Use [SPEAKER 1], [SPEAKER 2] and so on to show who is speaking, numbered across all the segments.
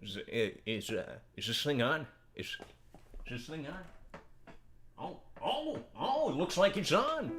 [SPEAKER 1] Is this thing on? Is this thing on? Oh! It looks like it's on.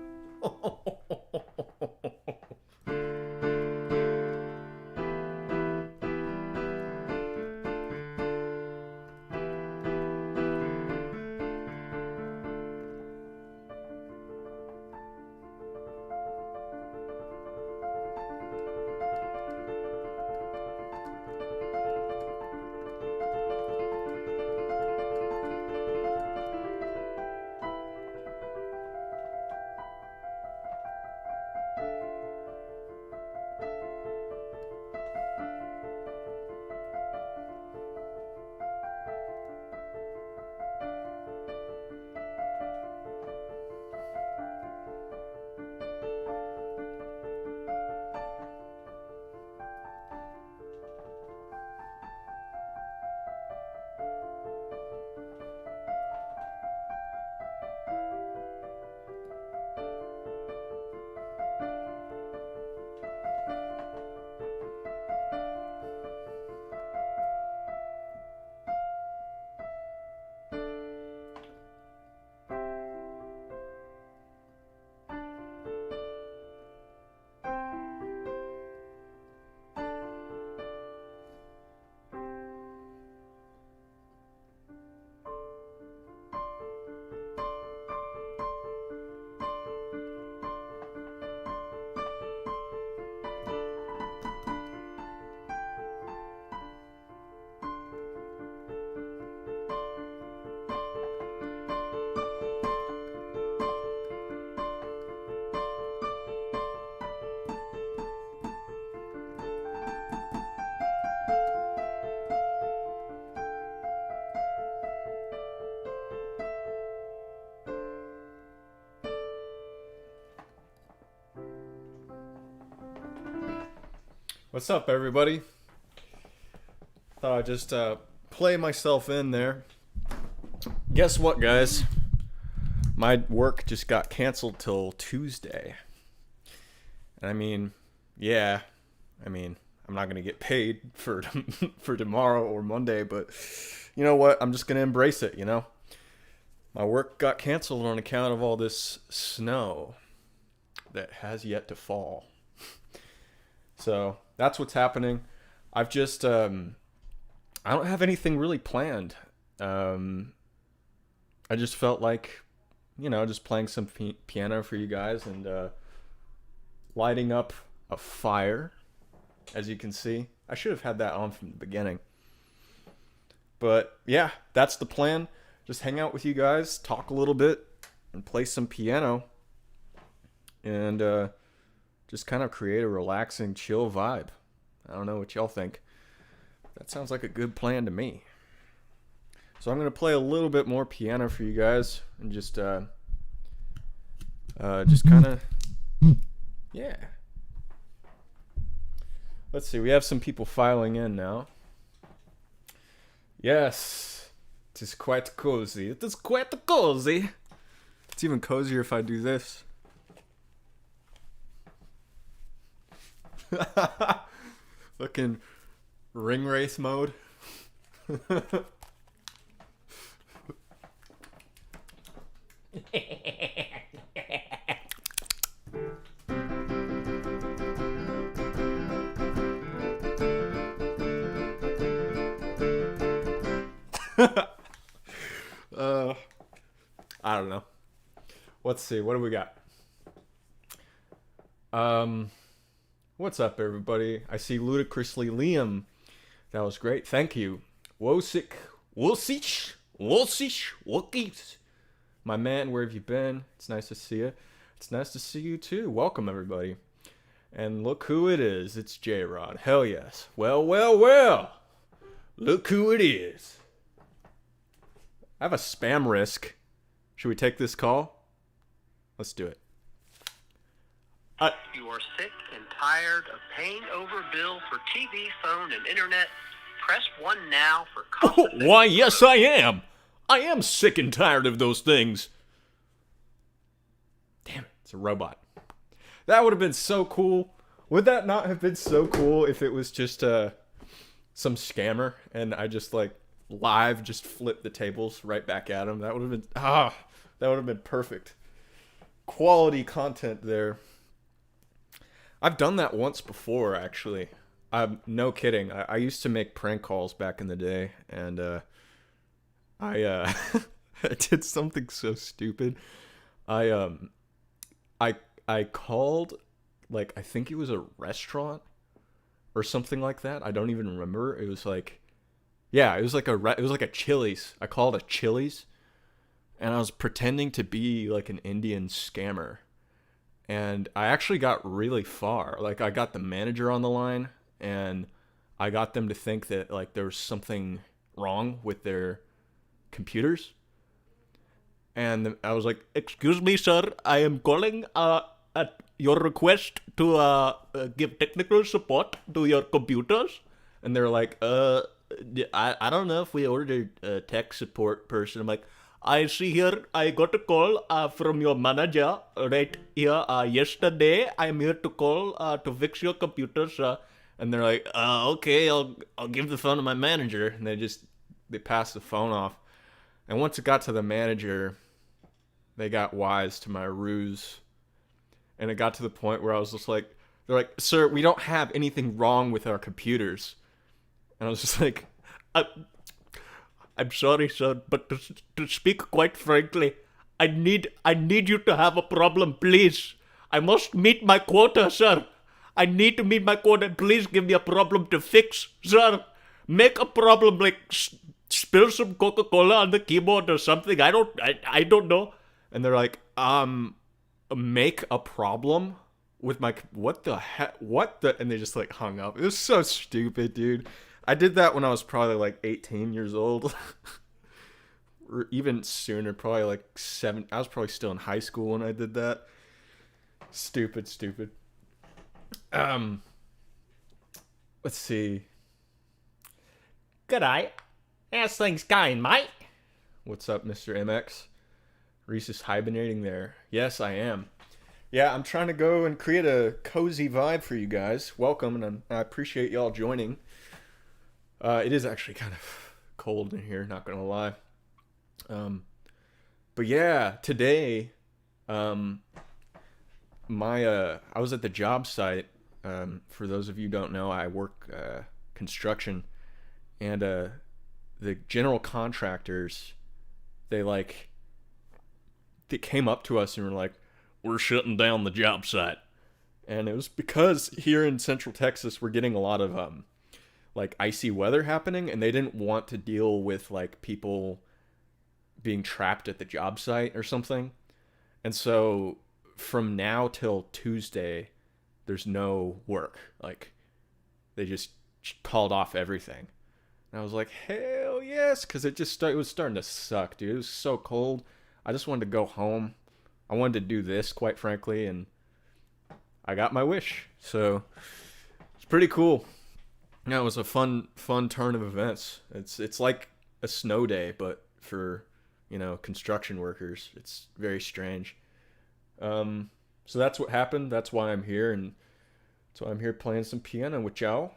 [SPEAKER 1] What's up, everybody? Thought I'd just play myself in there. Guess what, guys? My work just got canceled till Tuesday. And I mean, yeah, I'm not gonna get paid for for tomorrow or Monday, but you know what? I'm just gonna embrace it. My work got canceled on account of all this snow that has yet to fall. So that's what's happening. I've just, I don't have anything really planned. I just felt like, just playing some piano for you guys and lighting up a fire, as you can see. I should have had that on from the beginning. But yeah, that's the plan. Just hang out with you guys, talk a little bit, and play some piano. And just kind of create a relaxing, chill vibe. I don't know what y'all think. That sounds like a good plan to me. So I'm going to play a little bit more piano for you guys. And just kind of, yeah. Let's see, we have some people filing in now. Yes, it is quite cozy. It is quite cozy. It's even cozier if I do this. Looking ring race mode. I don't know. Let's see. What do we got? What's up, everybody? I see Ludicrously Liam. That was great. Thank you. Wosik, Wokis. My man, where have you been? It's nice to see you. It's nice to see you too. Welcome, everybody. And look who it is. It's J-Rod. Hell yes. Well. Look who it is. I have a spam risk. Should we take this call? Let's do it.
[SPEAKER 2] You are sick and tired of paying over bill for TV, phone, and internet? Press 1 now for cost.
[SPEAKER 1] Why, yes, I am. I am sick and tired of those things. Damn it, it's a robot. That would have been so cool. Would that not have been so cool if it was just some scammer, and I just like live just flipped the tables right back at him. That would have been that would have been perfect. Quality content there. I've done that once before, actually. No kidding. I used to make prank calls back in the day, and I I did something so stupid. I I called, like, I think it was a restaurant or something like that. I don't even remember. It was like, yeah, it was like a Chili's. I called a Chili's, and I was pretending to be like an Indian scammer. And I actually got really far. Like, I got the manager on the line, and I got them to think that like there was something wrong with their computers. And I was like, "Excuse me, sir, I am calling at your request to give technical support to your computers." And they're like, I don't know if we ordered a tech support person." I'm like, "I see here, I got a call from your manager right here yesterday. I'm here to call to fix your computers." And they're like, "Okay, I'll give the phone to my manager." And they pass the phone off. And once it got to the manager, they got wise to my ruse. And it got to the point where I was just like, they're like, "Sir, we don't have anything wrong with our computers." And I was just like, "I'm sorry, sir, but to speak quite frankly, I need you to have a problem, please. I must meet my quota, sir. I need to meet my quota. Please give me a problem to fix, sir. Make a problem, like spill some Coca-Cola on the keyboard or something. I don't know." And they're like, "Make a problem with my, what the heck, what the," and they just like hung up. It was so stupid, dude. I did that when I was probably like 18 years old. Or even sooner, probably like 7. I was probably still in high school when I did that. Stupid. Let's see.
[SPEAKER 3] G'day. How's things going, mate?
[SPEAKER 1] What's up, Mr. MX? Reese is hibernating there. Yes, I am. Yeah, I'm trying to go and create a cozy vibe for you guys. Welcome, and I appreciate y'all joining. It is actually kind of cold in here, not gonna lie. But yeah, today, I was at the job site. For those of you who don't know, I work construction, and the general contractors, they came up to us and were like, "We're shutting down the job site." And it was because here in Central Texas, we're getting a lot of like icy weather happening, and they didn't want to deal with like people being trapped at the job site or something. And so from now till Tuesday, there's no work. Like, they just called off everything. And I was like, hell yes, because it was starting to suck, dude. It was so cold. I just wanted to go home. I wanted to do this, quite frankly, and I got my wish. So it's pretty cool. Yeah, it was a fun turn of events. It's like a snow day, but for, construction workers. It's very strange. So that's what happened. That's why I'm here, and so I'm here playing some piano with y'all.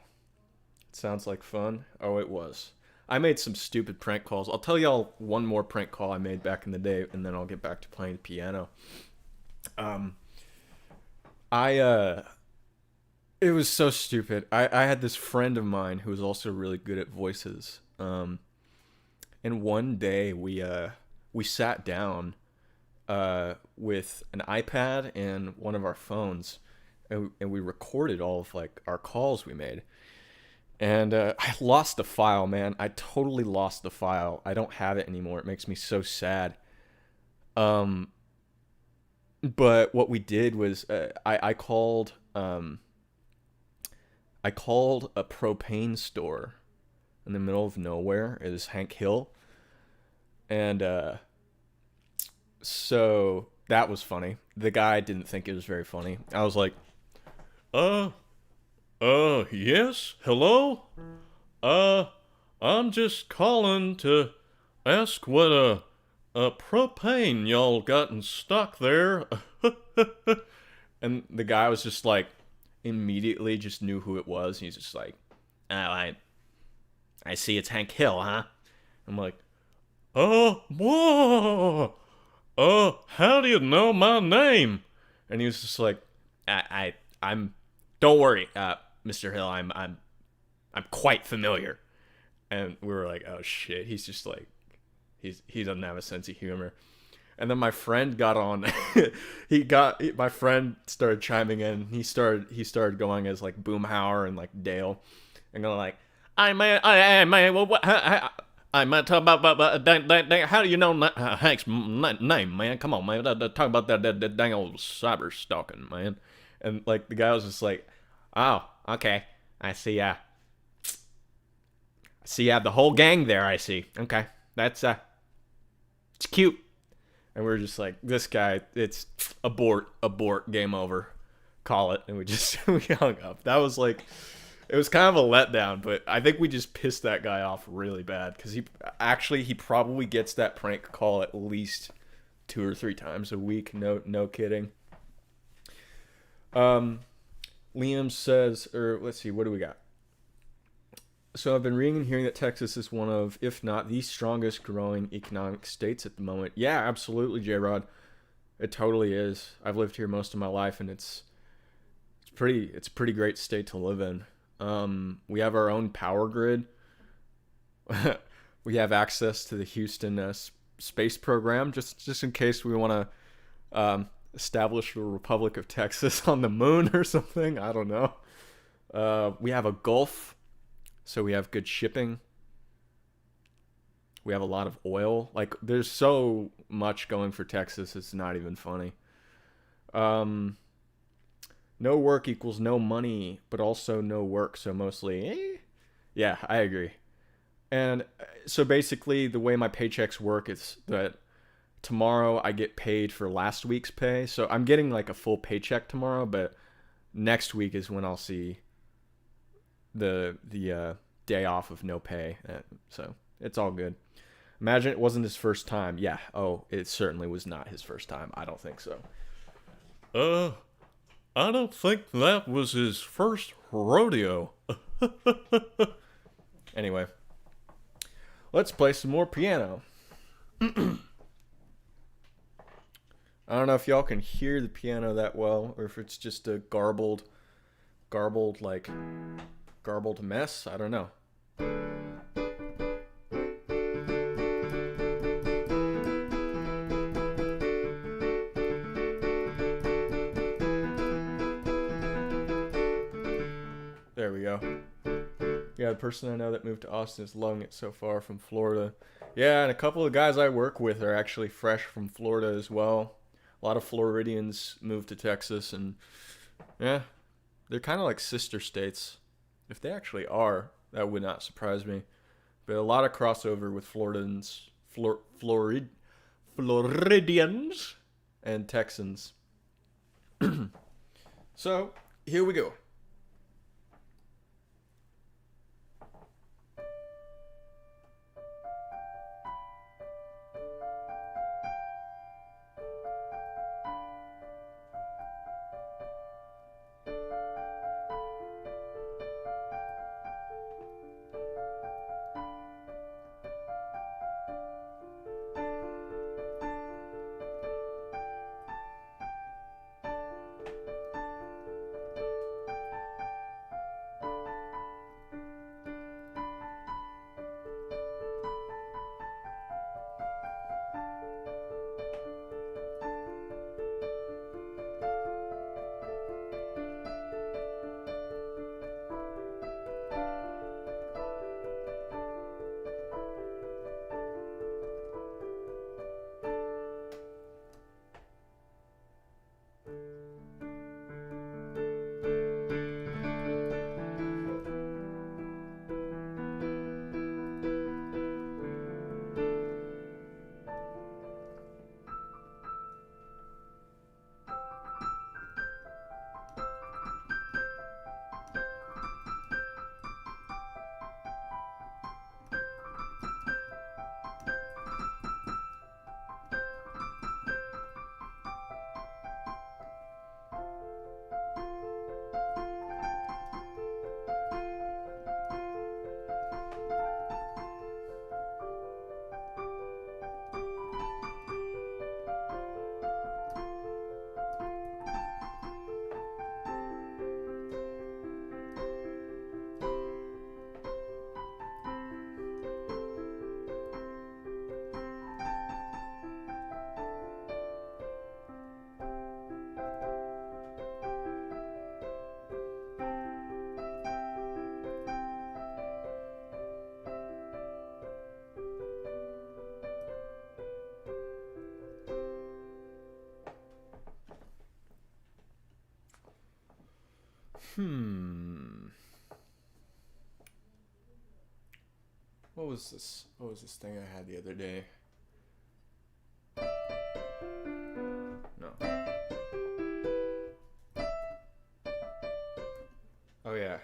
[SPEAKER 1] It sounds like fun. Oh, it was. I made some stupid prank calls. I'll tell y'all one more prank call I made back in the day, and then I'll get back to playing the piano. It was so stupid. I had this friend of mine who was also really good at voices. And one day we sat down with an iPad and one of our phones, and we recorded all of like our calls we made. And I lost the file, man. I totally lost the file. I don't have it anymore. It makes me so sad. But what we did was I called a propane store in the middle of nowhere. It was Hank Hill. And so that was funny. The guy didn't think it was very funny. I was like, yes, hello? I'm just calling to ask what a propane y'all got in stock there. And the guy was just like, immediately just knew who it was. He's just like, I see it's Hank Hill, huh? I'm like, whoa, how do you know my name? And he was just like, I'm, don't worry, Mr. Hill, I'm quite familiar. And we were like, oh shit, he's just like, he doesn't have a sense of humor. And then my friend got on. My friend started chiming in. He started going as like Boomhauer and like Dale, and going like, I might talk about how do you know Hank's name, man? Come on, man, talk about that dang old cyber stalking, man. And like the guy was just like, oh, okay, I see. See, you have the whole gang there. I see. Okay, that's it's cute. And we were just like, this guy, it's abort, game over, call it. And we just, we hung up. That was like, it was kind of a letdown, but I think we just pissed that guy off really bad. Because he probably gets that prank call at least 2 or 3 times a week. No kidding. Liam says, or let's see, what do we got? So I've been reading and hearing that Texas is one of, if not the strongest growing economic states at the moment. Yeah, absolutely, J-Rod. It totally is. I've lived here most of my life, and it's a pretty great state to live in. We have our own power grid. We have access to the Houston space program, just in case we want to establish the Republic of Texas on the moon or something. I don't know. We have a Gulf. So we have good shipping. We have a lot of oil. Like, there's so much going for Texas, it's not even funny. No work equals no money, but also no work, so mostly, Yeah, I agree. And so basically, the way my paychecks work is that tomorrow I get paid for last week's pay. So I'm getting like a full paycheck tomorrow, but next week is when I'll see the day off of no pay, so it's all good. Imagine it wasn't his first time. Yeah, it certainly was not his first time. I don't think so. I don't think that was his first rodeo. Anyway, let's play some more piano. I don't know if y'all can hear the piano that well, or if it's just a garbled mess. I don't know. There we go. Yeah, the person I know that moved to Austin is loving it so far from Florida. Yeah, and a couple of guys I work with are actually fresh from Florida as well. A lot of Floridians moved to Texas, and yeah, they're kind of like sister states. If they actually are, that would not surprise me. But a lot of crossover with Floridians, Floridians and Texans. So, here we go. What was this? What was this thing I had the other day? No. Oh yeah.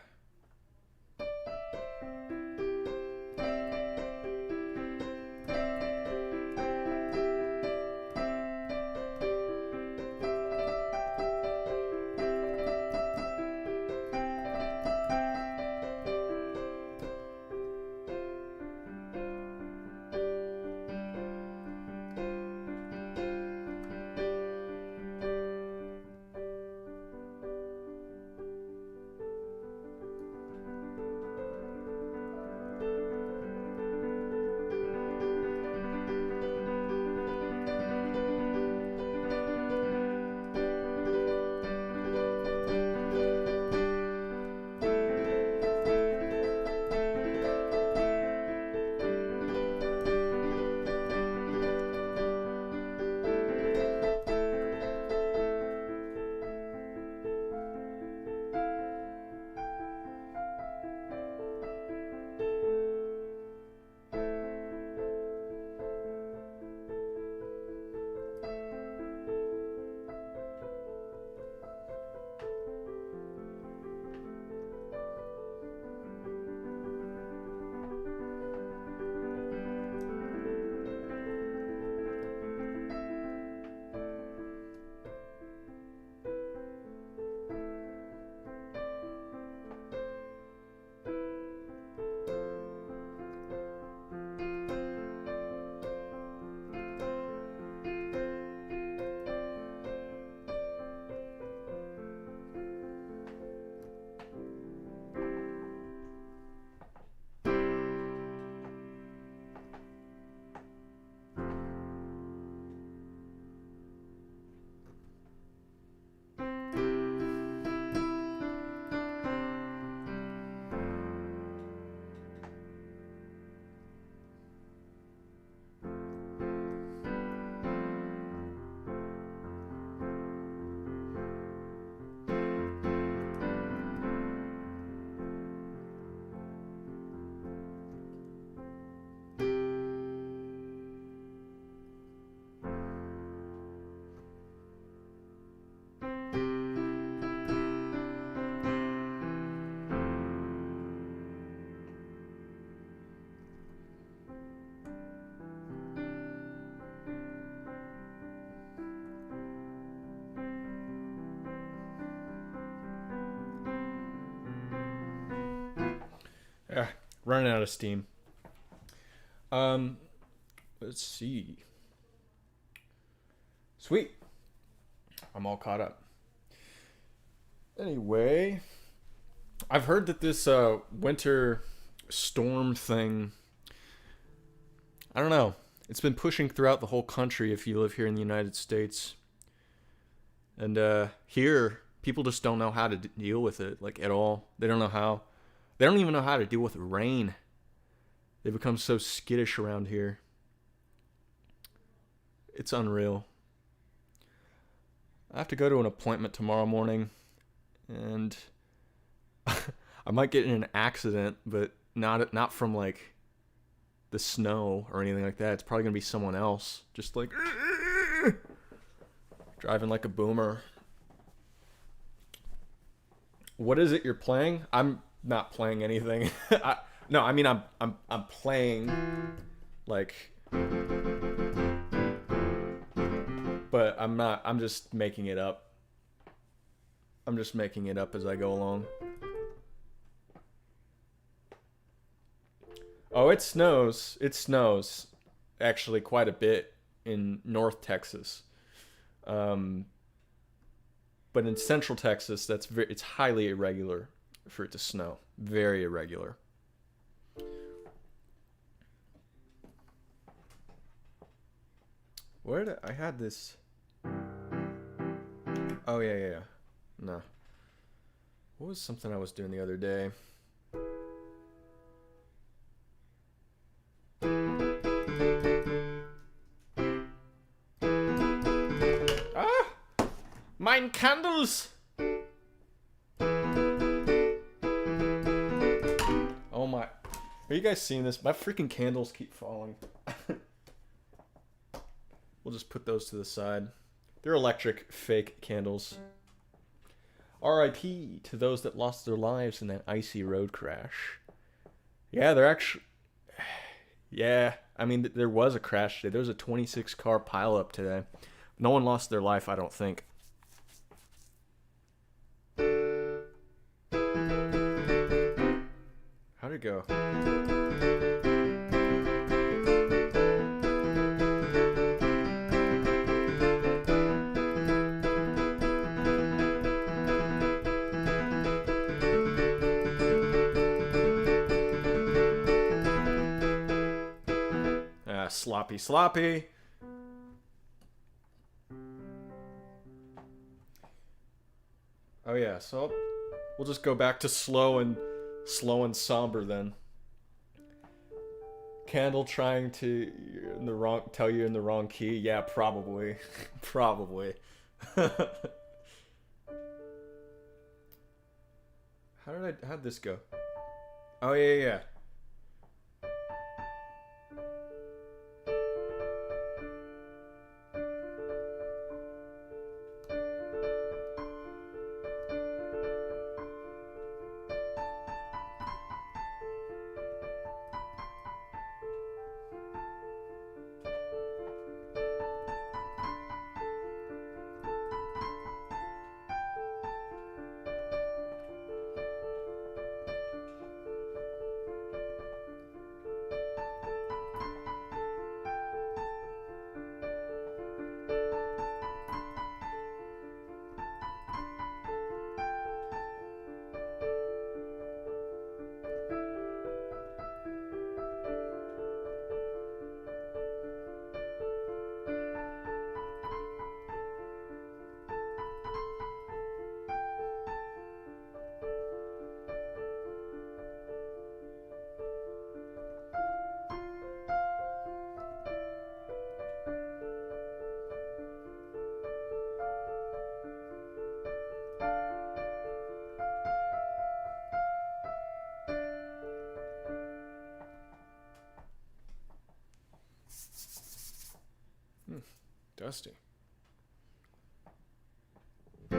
[SPEAKER 1] Yeah, running out of steam. Let's see. Sweet. I'm all caught up. Anyway, I've heard that this winter storm thing, I don't know, it's been pushing throughout the whole country if you live here in the United States. And here, people just don't know how to deal with it, like, at all. They don't know how. They don't even know how to deal with rain. They become so skittish around here. It's unreal. I have to go to an appointment tomorrow morning, and I might get in an accident, but not from, like, the snow or anything like that. It's probably going to be someone else, just, like, driving like a boomer. What is it you're playing? I'm not playing anything. I'm playing, like, but I'm not. I'm just making it up. I'm just making it up as I go along. Oh, it snows. It snows, actually, quite a bit in North Texas. But in Central Texas, it's highly irregular for it to snow. Very irregular. Where did I had this? Oh yeah. No. What was something I was doing the other day?
[SPEAKER 3] Mine candles!
[SPEAKER 1] Are you guys seeing this? My freaking candles keep falling. We'll just put those to the side. They're electric fake candles. R.I.P. to those that lost their lives in that icy road crash. Yeah, they're actually... Yeah, I mean, there was a crash today. There was a 26-car pileup today. No one lost their life, I don't think. How'd it go? Sloppy. Oh yeah, so we'll just go back to slow and somber then. Candle trying to tell you in the wrong key. Yeah, probably. Probably. How'd this go? Oh yeah. Dusty. I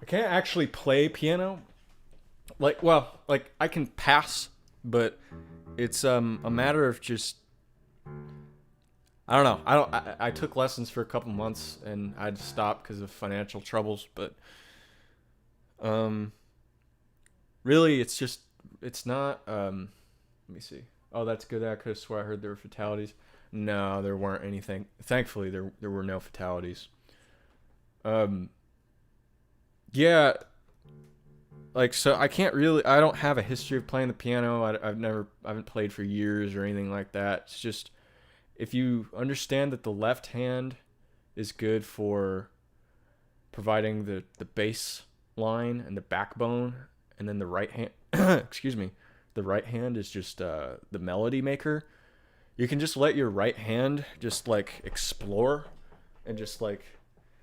[SPEAKER 1] can't actually play piano. Like I can pass, but it's a matter of just I don't know. I took lessons for a couple months and I had to stop because of financial troubles, but really it's not let me see. Oh, that's good. I could have swore I heard there were fatalities. No, there weren't anything. Thankfully there were no fatalities. Yeah, like, so I don't have a history of playing the piano. I haven't played for years or anything like that. It's just, if you understand that the left hand is good for providing the bass line and the backbone, and then the right hand, the right hand is just the melody maker. You can just let your right hand just like explore and just like,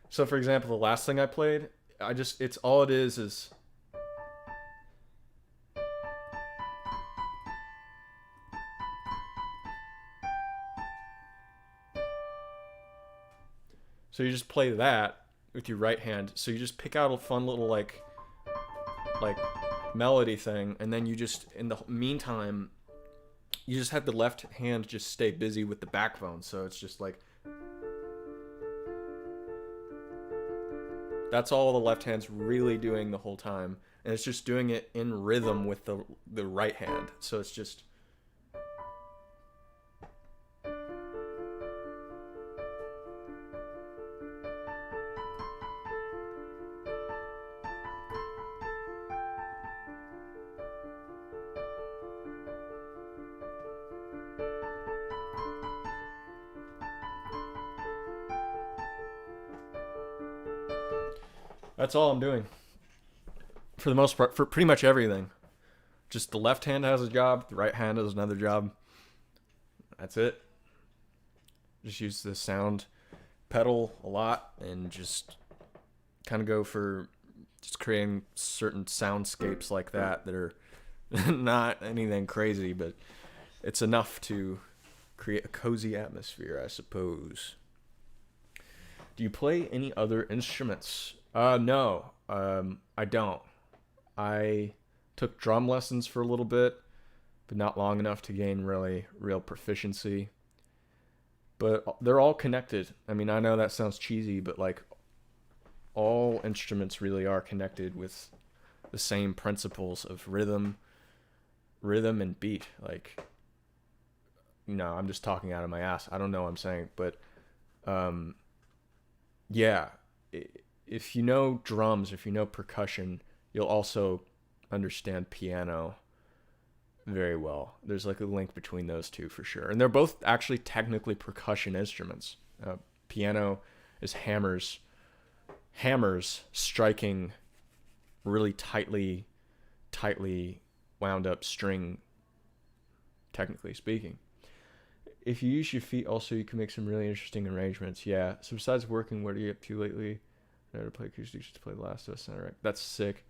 [SPEAKER 1] so for example, the last thing I played, it's all it is. So you just play that with your right hand. So you just pick out a fun little like melody thing, and then you just, in the meantime, you just have the left hand just stay busy with the backbone. So it's just like, that's all the left hand's really doing the whole time, and it's just doing it in rhythm with the right hand. So it's just, that's all I'm doing. For the most part, for pretty much everything. Just the left hand has a job, the right hand has another job. That's it. Just use the sound pedal a lot and just kind of go for just creating certain soundscapes like that are not anything crazy, but it's enough to create a cozy atmosphere, I suppose. Do you play any other instruments? No, I don't. I took drum lessons for a little bit, but not long enough to gain really real proficiency. But they're all connected. I mean, I know that sounds cheesy, but like all instruments really are connected with the same principles of rhythm and beat. Like, I'm just talking out of my ass. I don't know what I'm saying, but yeah, if you know drums, if you know percussion, you'll also understand piano very well. There's like a link between those two for sure. And they're both actually technically percussion instruments. Piano is hammers striking really tightly wound up string, technically speaking. If you use your feet also, you can make some really interesting arrangements. Yeah. So besides working, what are you up to lately? I know to play acoustics to play The Last of Us. That's sick.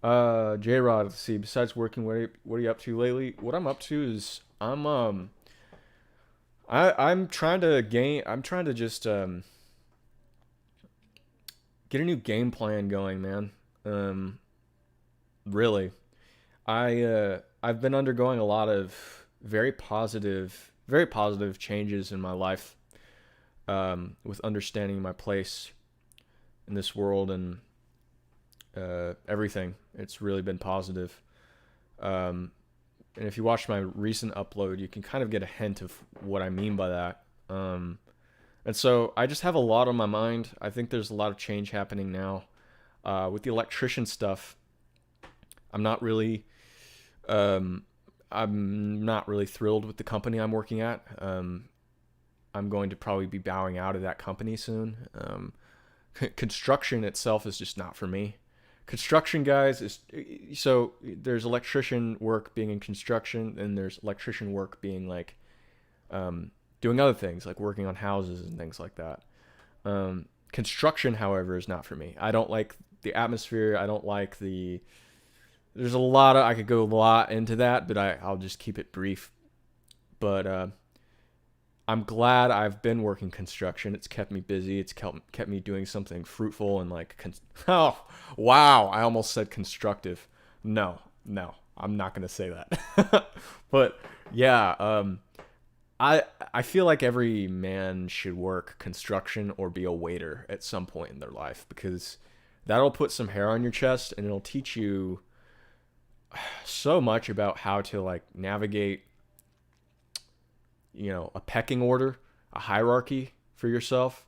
[SPEAKER 1] J-Rod, let's see. Besides working, what are you up to lately? What I'm up to is I'm trying to just get a new game plan going, man. Really, I've been undergoing a lot of very positive changes in my life, with understanding my place in this world and everything. It's really been positive. And if you watch my recent upload, you can kind of get a hint of what I mean by that. And so I just have a lot on my mind. I think there's a lot of change happening now. With the electrician stuff, I'm not really thrilled with the company I'm working at. I'm going to probably be bowing out of that company soon. Construction itself is just not for me. Construction, guys, so there's electrician work being in construction, and there's electrician work being like doing other things, like working on houses and things like that. Construction, however, is not for me. I don't like the atmosphere. I don't like there's I could go a lot into that, but I'll just keep it brief. But I'm glad I've been working construction. It's kept me busy. It's kept me doing something fruitful and like, oh, wow. I almost said constructive. No, I'm not going to say that. But yeah, I feel like every man should work construction or be a waiter at some point in their life, because that'll put some hair on your chest and it'll teach you so much about how to like navigate, a pecking order, a hierarchy for yourself,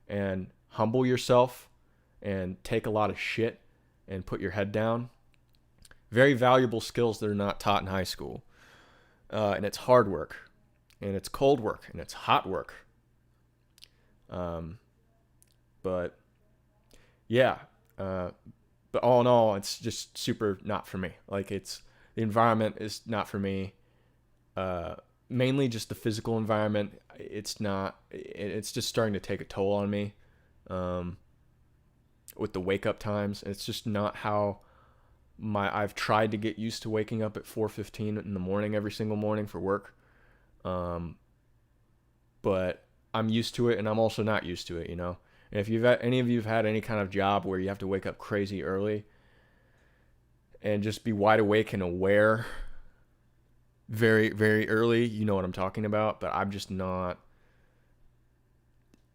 [SPEAKER 1] and humble yourself and take a lot of shit and put your head down. Very valuable skills that are not taught in high school. And it's hard work, and it's cold work, and it's hot work. But yeah, but all in all, it's just super not for me. Like, the environment is not for me. Mainly just the physical environment. It's just starting to take a toll on me. With the wake up times, it's just not how I've tried to get used to waking up at 4:15 in the morning every single morning for work. But I'm used to it, and I'm also not used to it, And if any of you've had any kind of job where you have to wake up crazy early and just be wide awake and aware very, very early, you know what I'm talking about. But I'm just not.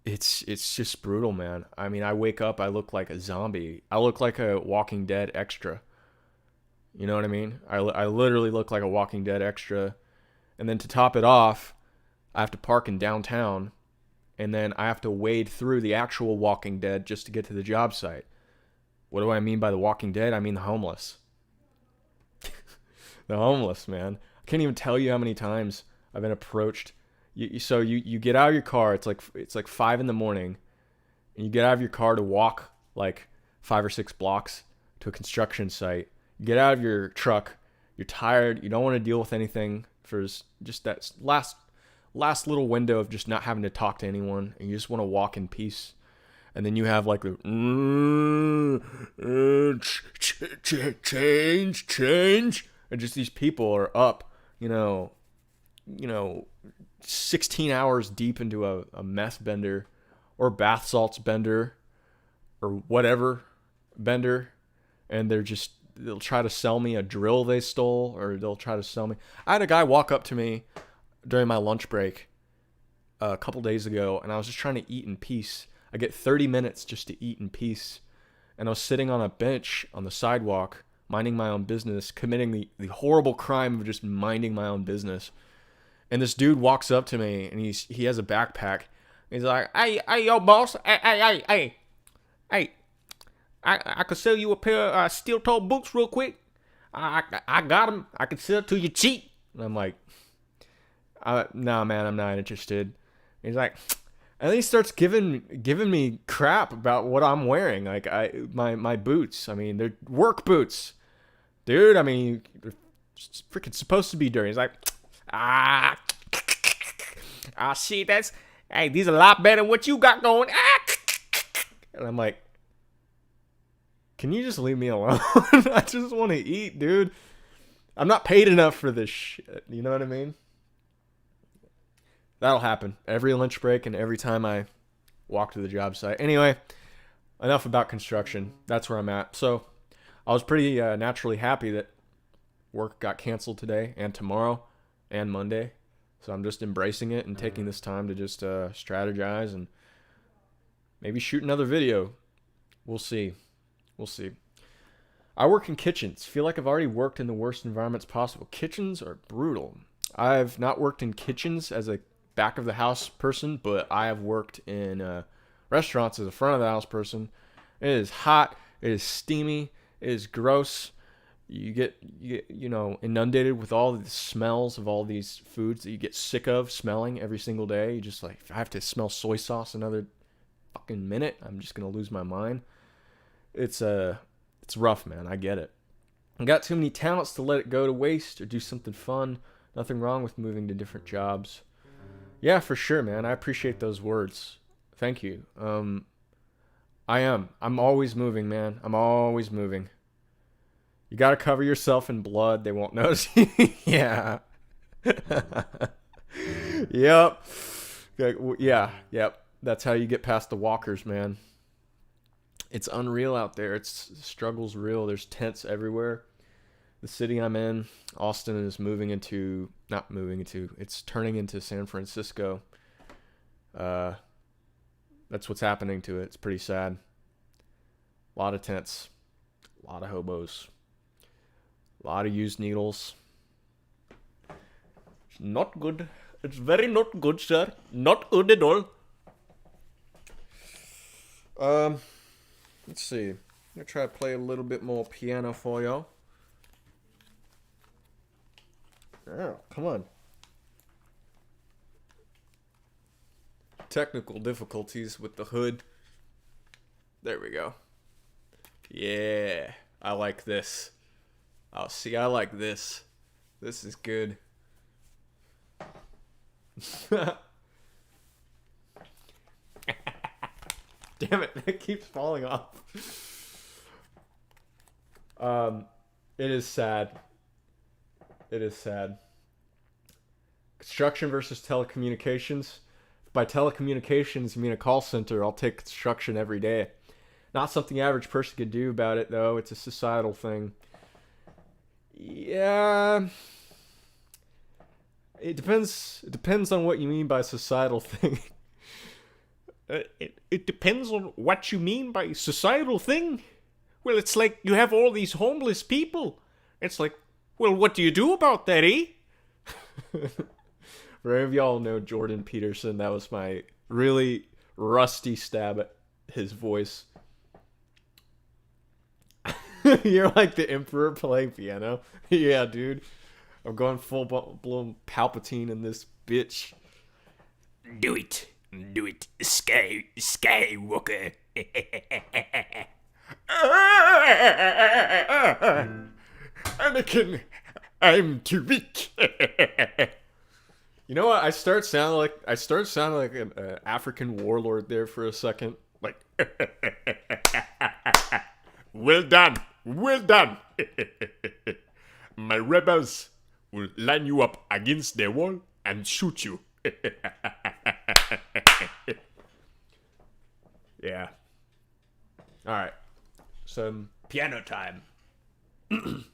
[SPEAKER 1] It's just brutal, man. I mean, I wake up, I look like a zombie. I look like a Walking Dead extra. You know what I mean? I literally look like a Walking Dead extra. And then to top it off, I have to park in downtown, and then I have to wade through the actual Walking Dead just to get to the job site. What do I mean by the Walking Dead? I mean the homeless. The homeless, man. I can't even tell you how many times I've been approached. So you get out of your car. It's like 5 a.m, and you get out of your car to walk like 5 or 6 blocks to a construction site. You get out of your truck. You're tired. You don't want to deal with anything for just that last little window of just not having to talk to anyone, and you just want to walk in peace. And then you have like the change, and just these people are up, 16 hours deep into a meth bender or bath salts bender or whatever bender, and they'll try to sell me a drill they stole, or they'll try to sell me. I had a guy walk up to me during my lunch break a couple days ago, and I was just trying to eat in peace. I get 30 minutes just to eat in peace. And I was sitting on a bench on the sidewalk, minding my own business, committing the horrible crime of just minding my own business. And this dude walks up to me, and he has a backpack. He's like, hey, yo, boss. Hey. I could sell you a pair of steel-toe boots real quick. I got them. I can sell it to you cheap. And I'm like, nah, man, I'm not interested. He's like, and then he starts giving me crap about what I'm wearing. Like my boots. I mean, they're work boots, dude. I mean, they're freaking supposed to be dirty. He's like, see, these are a lot better than what you got going. And I'm like, can you just leave me alone? I just want to eat, dude. I'm not paid enough for this shit. You know what I mean? That'll happen every lunch break and every time I walk to the job site. Anyway, enough about construction. That's where I'm at. So I was pretty naturally happy that work got canceled today and tomorrow and Monday. So I'm just embracing it and taking this time to just strategize and maybe shoot another video. We'll see. I work in kitchens. Feel like I've already worked in the worst environments possible. Kitchens are brutal. I've not worked in kitchens as a back of the house person, but I have worked in restaurants as a front of the house person. It is hot. It is steamy. It is gross. You get inundated with all the smells of all these foods that you get sick of smelling every single day. You just like, if I have to smell soy sauce another fucking minute, I'm just gonna lose my mind. It's rough, man. I get it. I got too many talents to let it go to waste or do something fun. Nothing wrong with moving to different jobs. Yeah, for sure, man. I appreciate those words. Thank you. I'm always moving, man. I'm always moving. You gotta cover yourself in blood. They won't notice. Yeah. Yep. Yeah. Yep. That's how you get past the walkers, man. It's unreal out there. The struggle's real. There's tents everywhere. The city I'm in, Austin, is it's turning into San Francisco. That's what's happening to it. It's pretty sad. A lot of tents. A lot of hobos. A lot of used needles. It's not good. It's very not good, sir. Not good at all. Let's see. I'm going to try to play a little bit more piano for y'all. Oh, come on. Technical difficulties with the hood. There we go. Yeah, I like this. Oh, see, I like this. This is good. Damn it, it keeps falling off. It is sad. It is sad. Construction versus telecommunications. By telecommunications, you mean a call center. I'll take construction every day. Not something the average person could do about it, though. It's a societal thing. Yeah. It depends on what you mean by societal thing.
[SPEAKER 3] It depends on what you mean by societal thing. Well, it's like you have all these homeless people. It's like, well, what do you do about that, eh?
[SPEAKER 1] For any of y'all know Jordan Peterson, that was my really rusty stab at his voice. You're like the emperor playing piano. Yeah, dude. I'm going full blown Palpatine in this bitch.
[SPEAKER 3] Do it, Skywalker.
[SPEAKER 1] Anakin,
[SPEAKER 3] I'm too weak.
[SPEAKER 1] You know what? I start sounding like an African warlord there for a second.
[SPEAKER 3] Like, well done, well done. My rebels will line you up against the wall and shoot you.
[SPEAKER 1] Yeah. All right. Some piano time. I'm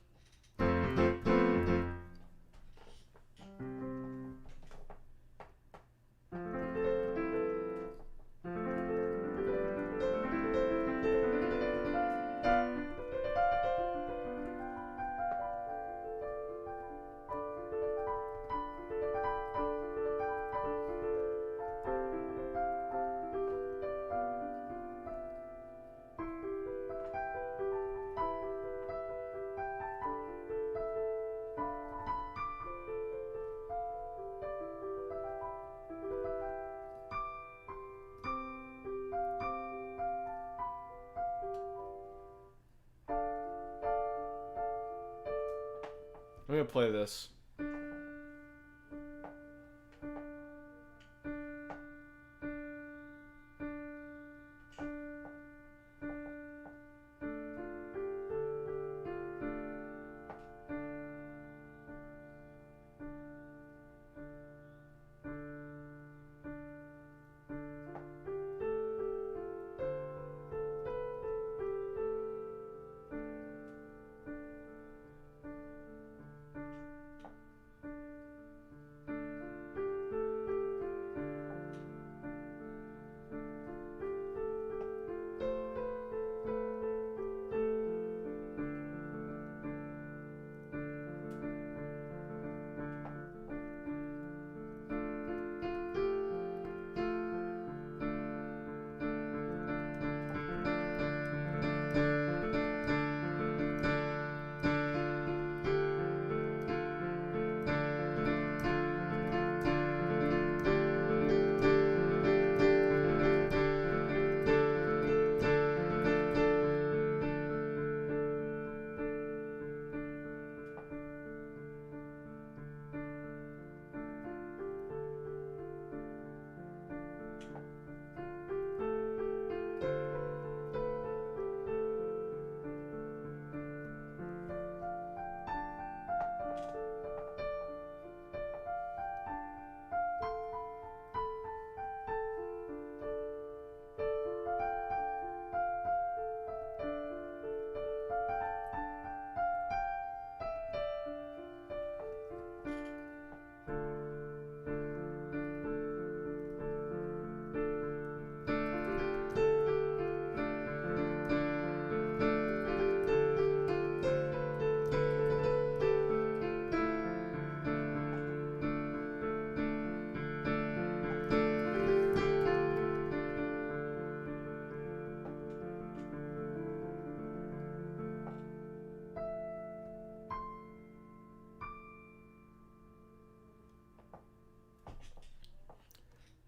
[SPEAKER 1] gonna play this.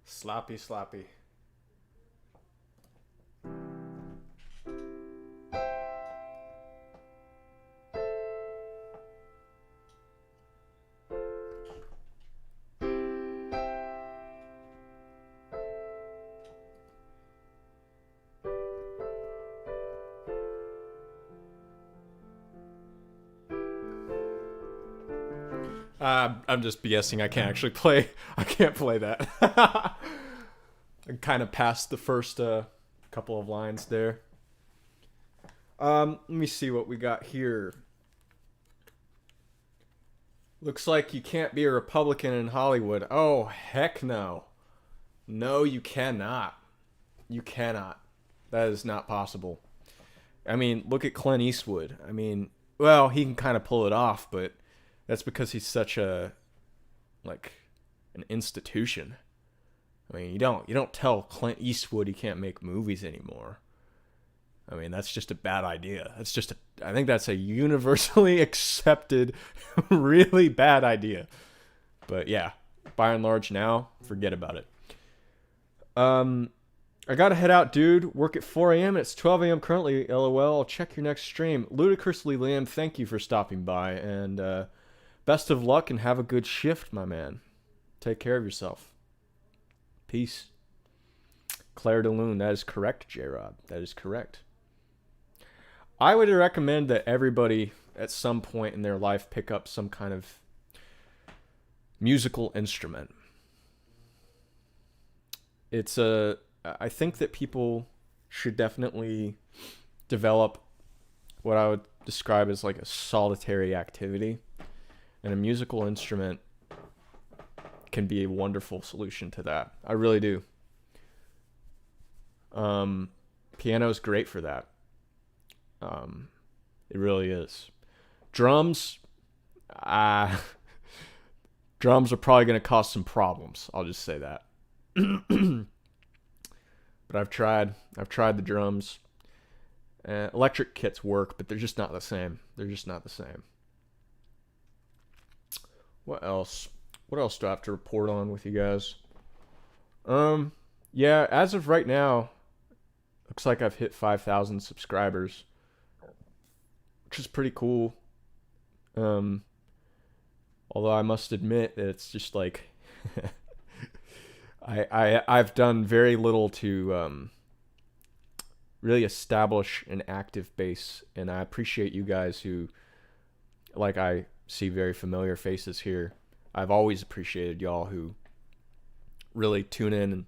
[SPEAKER 1] Sloppy, sloppy. I'm just BSing. I can't actually play. I can't play that. I kind of passed the first couple of lines there. Let me see what we got here. Looks like you can't be a Republican in Hollywood. Oh, heck no. No, you cannot. You cannot. That is not possible. I mean, look at Clint Eastwood. I mean, well, he can kind of pull it off, but that's because he's such a, like, an institution. I mean, you don't tell Clint Eastwood he can't make movies anymore. I mean, that's just a bad idea. I think that's a universally accepted, really bad idea. But yeah, by and large now, forget about it. I gotta head out, dude. Work at 4 a.m. It's 12 a.m. currently, LOL. I'll check your next stream. Ludicrously Liam, thank you for stopping by. And best of luck and have a good shift, my man. Take care of yourself. Peace. Claire de Lune, that is correct, J-Rod. That is correct. I would recommend that everybody at some point in their life pick up some kind of musical instrument. I think that people should definitely develop what I would describe as like a solitary activity, and a musical instrument can be a wonderful solution to that. I really do. Piano is great for that. It really is. Drums are probably going to cause some problems. I'll just say that. But I've tried the drums. Electric kits work, but they're just not the same. What else? What else do I have to report on with you guys? Yeah, as of right now, looks like I've hit 5,000 subscribers, which is pretty cool. Although I must admit that it's just like I've done very little to really establish an active base, and I appreciate you guys who, like, I see very familiar faces here. I've always appreciated y'all who really tune in and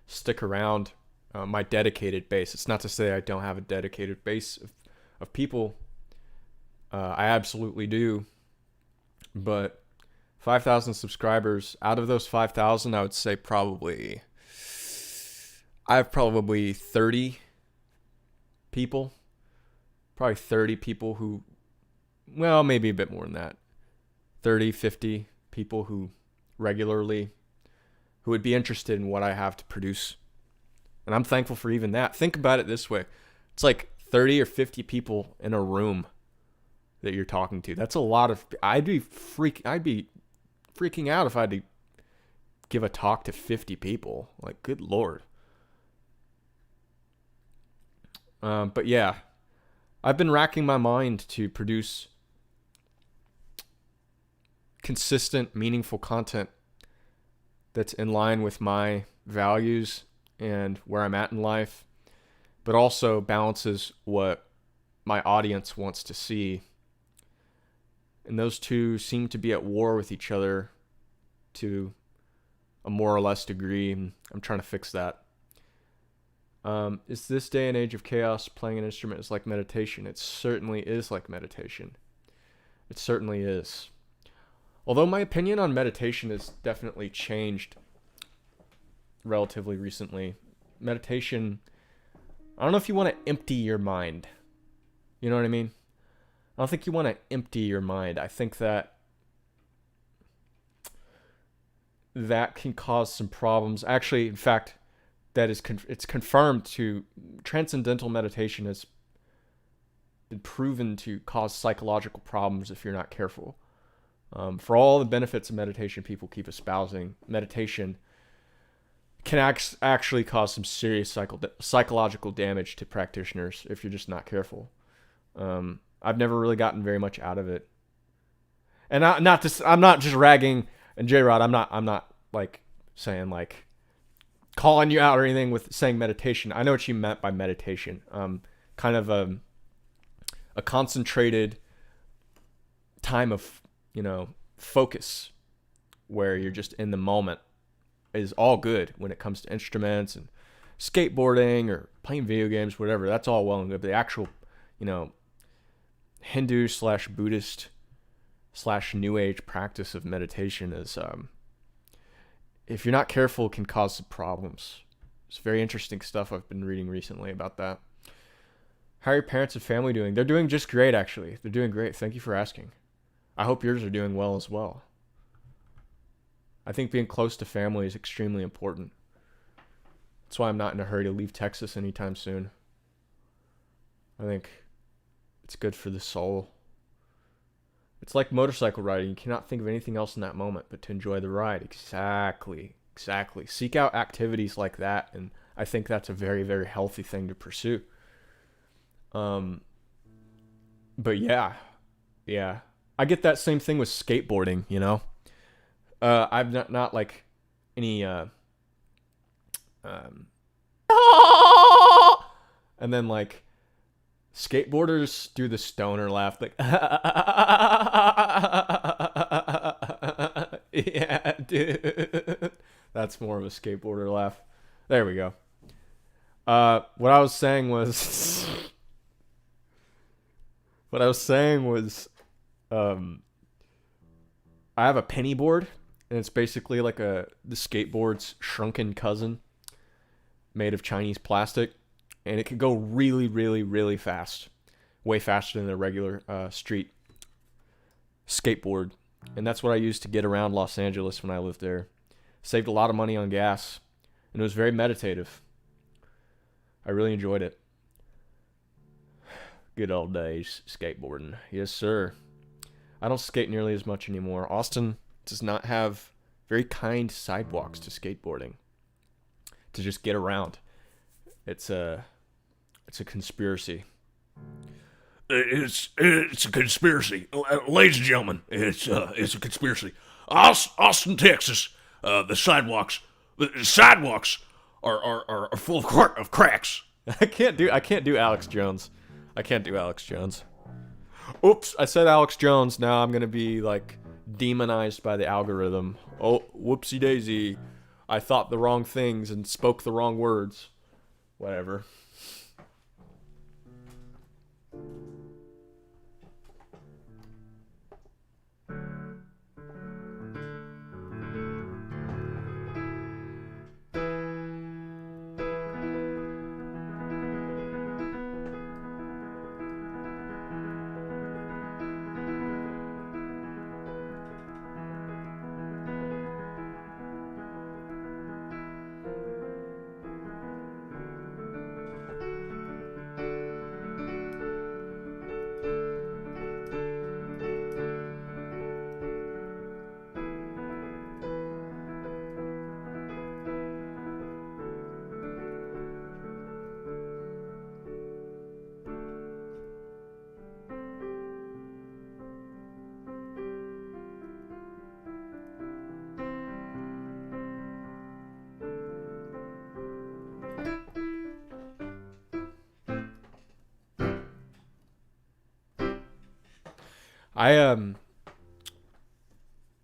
[SPEAKER 1] stick around. My dedicated base. It's not to say I don't have a dedicated base of people. I absolutely do. But 5,000 subscribers, out of those 5,000, I would say I have probably 30 people. Probably 30 people who, well, maybe a bit more than that. 30, 50 people who would be interested in what I have to produce. And I'm thankful for even that. Think about it this way. It's like 30 or 50 people in a room that you're talking to. That's a lot of... I'd be freaking out if I had to give a talk to 50 people. Like, good Lord. But yeah, I've been racking my mind to produce consistent, meaningful content that's in line with my values and where I'm at in life, but also balances what my audience wants to see. And those two seem to be at war with each other to a more or less degree, and I'm trying to fix that. Is this day and age of chaos playing an instrument is like meditation? It certainly is like meditation. It certainly is. Although my opinion on meditation has definitely changed relatively recently. Meditation, I don't know if you want to empty your mind. You know what I mean? I don't think you want to empty your mind. I think that can cause some problems. Actually, in fact, that is it's confirmed to transcendental meditation has been proven to cause psychological problems if you're not careful. For all the benefits of meditation people keep espousing, meditation can actually cause some serious psychological damage to practitioners if you're just not careful. I've never really gotten very much out of it. And I'm not just ragging, and J-Rod, I'm not like saying like calling you out or anything with saying meditation. I know what you meant by meditation. Kind of a concentrated time of, focus where you're just in the moment is all good when it comes to instruments and skateboarding or playing video games, whatever. That's all well and good. But the actual, Hindu/Buddhist/ New Age practice of meditation is, if you're not careful, can cause some problems. It's very interesting stuff I've been reading recently about that. How are your parents and family doing? They're doing just great, actually. They're doing great. Thank you for asking. I hope yours are doing well as well. I think being close to family is extremely important. That's why I'm not in a hurry to leave Texas anytime soon. I think it's good for the soul. It's like motorcycle riding. You cannot think of anything else in that moment but to enjoy the ride. Exactly. Seek out activities like that, and I think that's a very, very healthy thing to pursue. But yeah. I get that same thing with skateboarding, you know? I've not like any, and then like skateboarders do the stoner laugh, like, yeah, dude. That's more of a skateboarder laugh. There we go. What I was saying was, I have a penny board, and it's basically like the skateboard's shrunken cousin, made of Chinese plastic, and it could go really, really, really fast, way faster than a regular street skateboard. And that's what I used to get around Los Angeles when I lived there. Saved a lot of money on gas, and it was very meditative. I really enjoyed it. Good old days skateboarding. Yes, sir. I don't skate nearly as much anymore. Austin does not have very kind sidewalks to skateboarding, to just get around. It's a conspiracy.
[SPEAKER 4] It's a conspiracy, ladies and gentlemen. It's a conspiracy. Austin, Texas. The sidewalks are full of cracks.
[SPEAKER 1] I can't do Alex Jones. Oops, I said Alex Jones. Now I'm gonna be like demonized by the algorithm. Oh, whoopsie daisy. I thought the wrong things and spoke the wrong words. Whatever.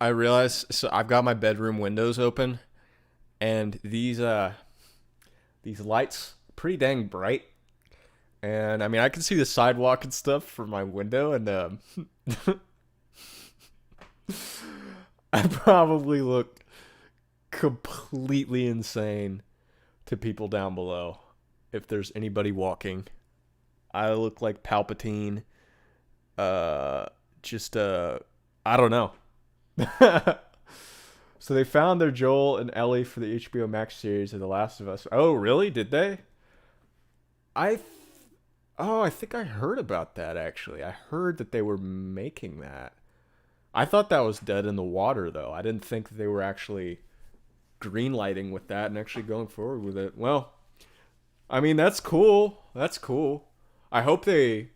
[SPEAKER 1] I realized, so I've got my bedroom windows open, and these lights pretty dang bright, and I mean I can see the sidewalk and stuff from my window, and I probably look completely insane to people down below if there's anybody walking. I look like Palpatine. I don't know. So they found their Joel and Ellie for the HBO Max series of The Last of Us. Oh, really? Did they? I think I heard about that, actually. I heard that they were making that. I thought that was dead in the water, though. I didn't think that they were actually greenlighting with that and actually going forward with it. Well, I mean, that's cool. That's cool. I hope they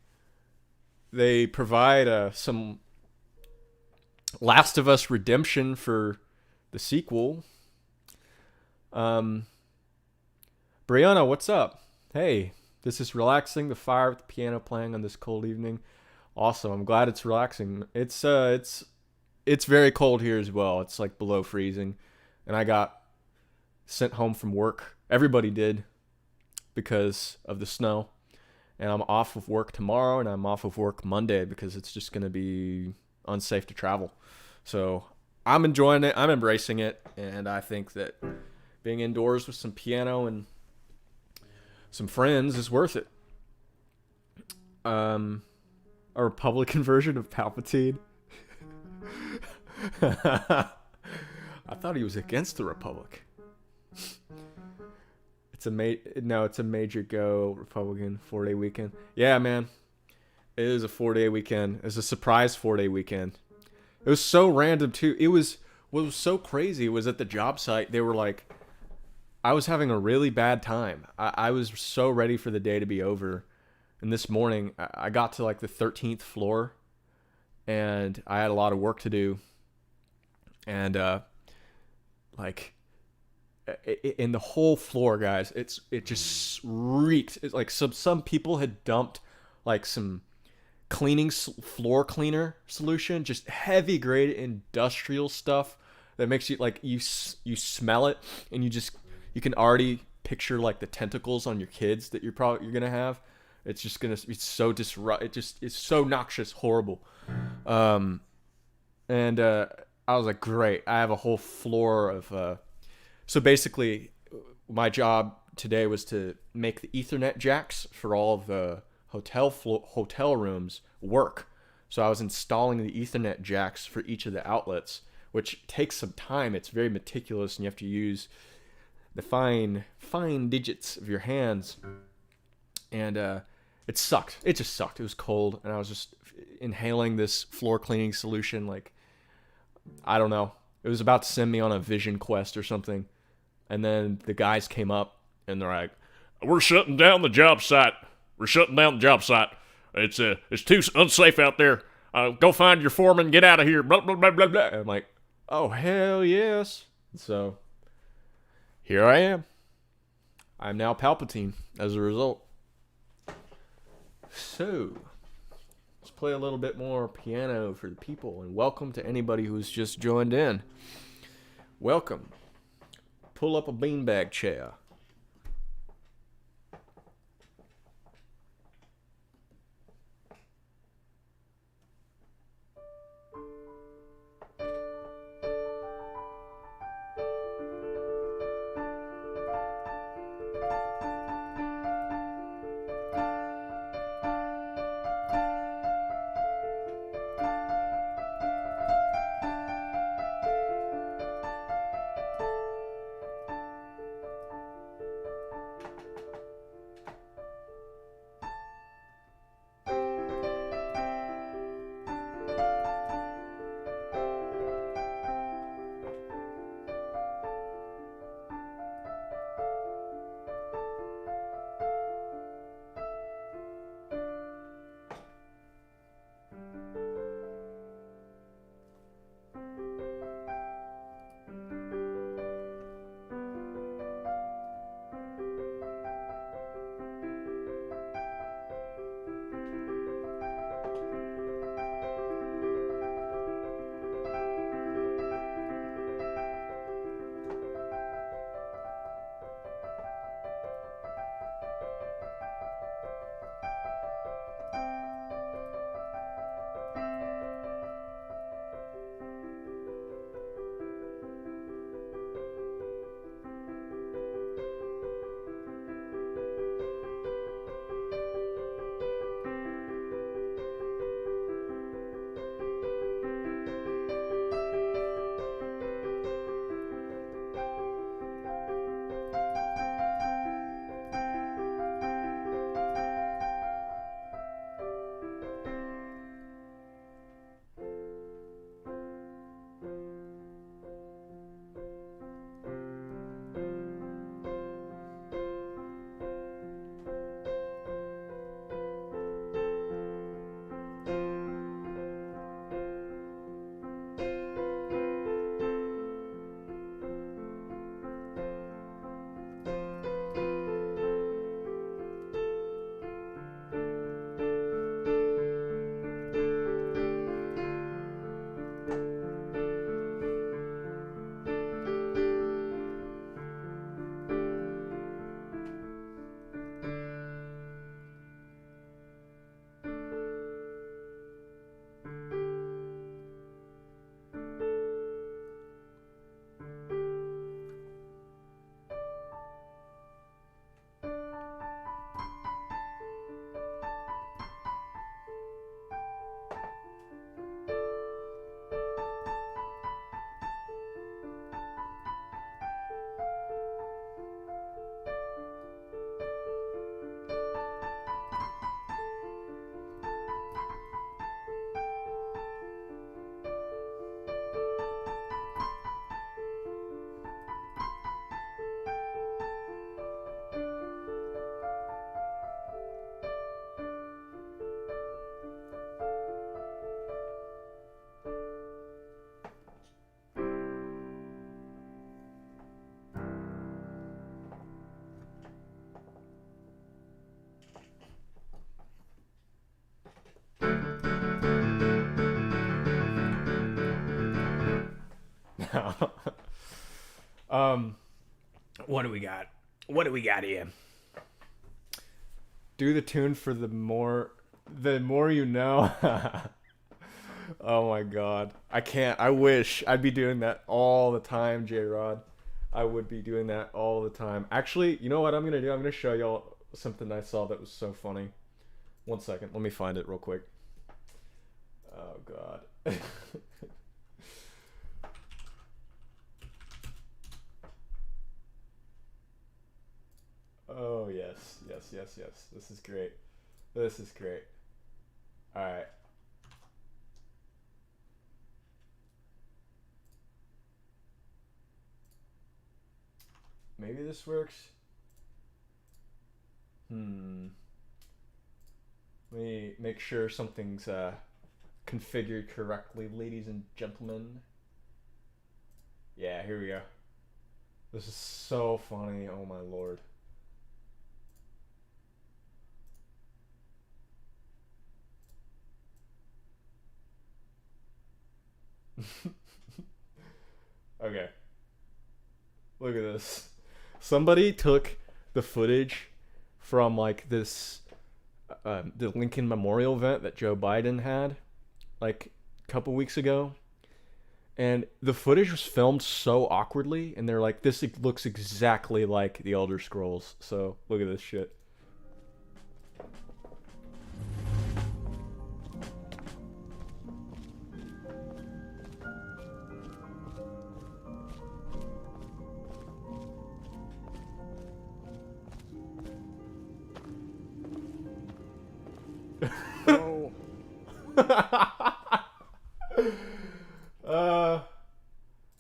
[SPEAKER 1] provide some Last of Us redemption for the sequel. Brianna, what's up? Hey, this is relaxing. The fire with the piano playing on this cold evening. Awesome. I'm glad it's relaxing. It's very cold here as well. It's like below freezing, and I got sent home from work. Everybody did because of the snow. And I'm off of work tomorrow, and I'm off of work Monday because it's just going to be unsafe to travel. So I'm enjoying it. I'm embracing it. And I think that being indoors with some piano and some friends is worth it. A Republican version of Palpatine. I thought he was against the Republic. It's a major go Republican 4-day weekend. Yeah, man. It is a 4-day weekend. It's a surprise 4-day weekend. It was so random too. What was so crazy was at the job site, they were like, I was having a really bad time. I was so ready for the day to be over. And this morning, I got to like the 13th floor, and I had a lot of work to do. And like in the whole floor, guys, it just reeked. It's like some people had dumped like some floor cleaner solution, just heavy grade industrial stuff that makes you like you smell it, and you can already picture like the tentacles on your kids that you're gonna have. It's just gonna be so it's so noxious, horrible. And I was like, great, I have a whole floor of so basically my job today was to make the Ethernet jacks for all of the hotel rooms work. So I was installing the Ethernet jacks for each of the outlets, which takes some time. It's very meticulous, and you have to use the fine digits of your hands. And it sucked. It just sucked. It was cold, and I was just inhaling this floor cleaning solution. Like, I don't know. It was about to send me on a vision quest or something. And then the guys came up, and they're like,
[SPEAKER 4] We're shutting down the job site. We're shutting down the job site. It's too unsafe out there. Go find your foreman. Get out of here. Blah, blah, blah, blah, blah.
[SPEAKER 1] I'm like, oh, hell yes. So here I am. I'm now Palpatine as a result. So let's play a little bit more piano for the people, and welcome to anybody who's just joined in. Welcome. Pull up a beanbag chair. now.
[SPEAKER 3] What do we got? What do we got here?
[SPEAKER 1] Do the tune for the more you know. Oh my god. I can't. I wish I'd be doing that all the time, J-Rod. I would be doing that all the time. Actually, you know what I'm gonna do? I'm gonna show y'all something I saw that was so funny. One second. Let me find it real quick. Oh god. Oh yes. This is great. This is great. Alright. Maybe this works. Let me make sure something's configured correctly, ladies and gentlemen. Yeah, here we go. This is so funny. Oh my lord. Okay. Look at this. Somebody took the footage from like this the Lincoln Memorial event that Joe Biden had like a couple weeks ago. And the footage was filmed so awkwardly, and they're like, this looks exactly like the Elder Scrolls. So look at this shit.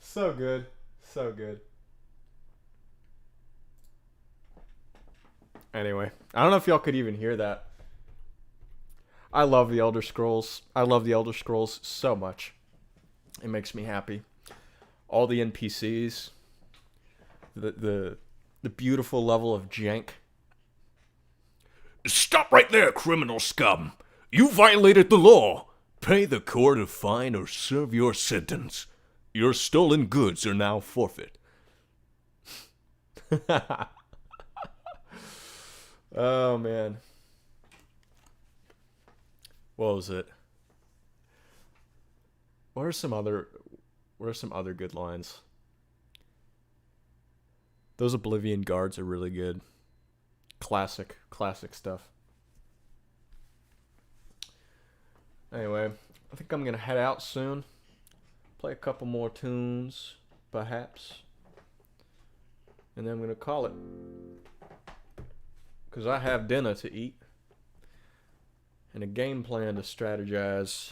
[SPEAKER 1] So good. So good. Anyway, I don't know if y'all could even hear that. I love the Elder Scrolls. I love the Elder Scrolls so much. It makes me happy. All the NPCs, the beautiful level of jank.
[SPEAKER 4] Stop right there, criminal scum. You violated the law. Pay the court a fine or serve your sentence. Your stolen goods are now forfeit.
[SPEAKER 1] Oh man. What was it? What are some other good lines? Those Oblivion guards are really good. Classic stuff. Anyway, I think I'm gonna head out soon. Play a couple more tunes, perhaps. And then I'm gonna call it. 'Cause I have dinner to eat. And a game plan to strategize.